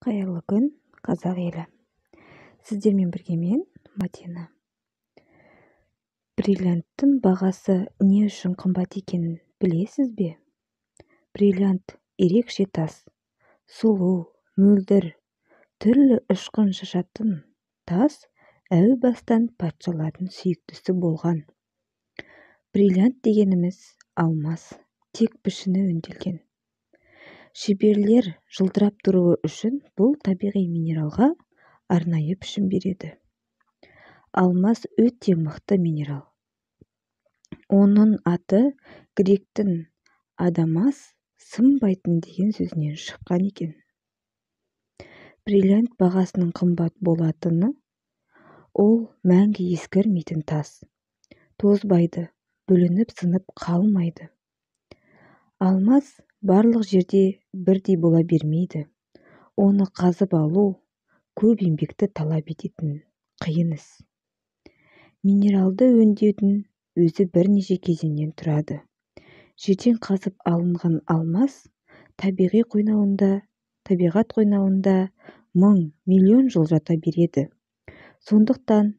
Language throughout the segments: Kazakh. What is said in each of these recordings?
Қайырлы күн, қазақ елі. Сіздермен бірге мен, Мадина. Бриллианттың бағасы не үшін қымбат екенін білесіз бе? Бриллиант ерекше тас, сұлу, мөлдір, түрлі ұшқын шашатын тас әу бастан патшалардың сүйіктісі болған. Бриллиант дегеніміз алмас, тек пішіні өңделген. Шеберлер жылтырап тұруы үшін бұл табиғи минералға арнайы пішін береді. Алмас өте мықты минерал. Оның аты гректің адамас, сынбайтын деген сөзінен шыққан екен. Бриллиант бағасының қымбат болатыны ол мәңгі ескірмейтін тас. Тозбайды, бүлініп сынып қалмайды. Алмас барлық жерде бірдей бола бермейді. Оны қазып алу көп еңбекті талап ететін қиын іс. Минералды өңдеудің өзі бірнеше кезеңнен тұрады. Жерден қазып алынған алмас табиғат қойнауында мың-миллион жыл жата береді. Сондықтан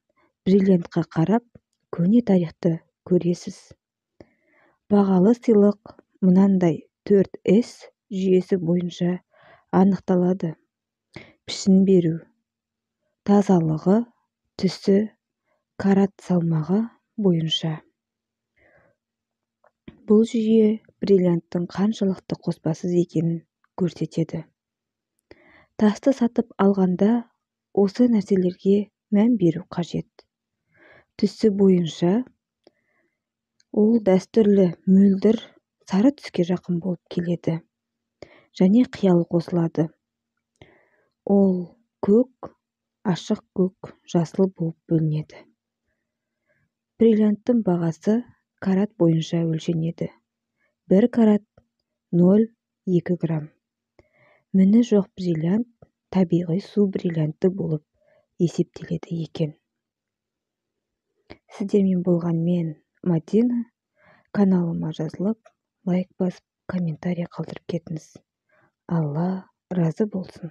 бриллиантқа қарап көне тарихты көресіз. Бағалы сыйлық мынандай 4S жүйесі бойынша анықталады. Пішін беру, тазалығы, түсі, карат салмағы бойынша. Бұл жүйе бриллианттың қаншалықты қоспасыз екенін көрсетеді. Тасты сатып алғанда осы нәрселерге мән беру қажет. Түсі бойынша ол дәстүрлі мөлдір сары түске жақын болып келеді және қиял қосылады. Ол көк, ашық көк, жасыл болып бөлінеді. Бриллианттың бағасы карат бойынша өлшенеді. 1 карат 0,2 грамм. Міні жоқ бриллиант табиғи су бриллианты болып есептеледі екен. Сіздермен болған мен, Мадина. Каналыма жазылып, лайк басып, комментарий қалдырып кетіңіз. Алла разы болсын.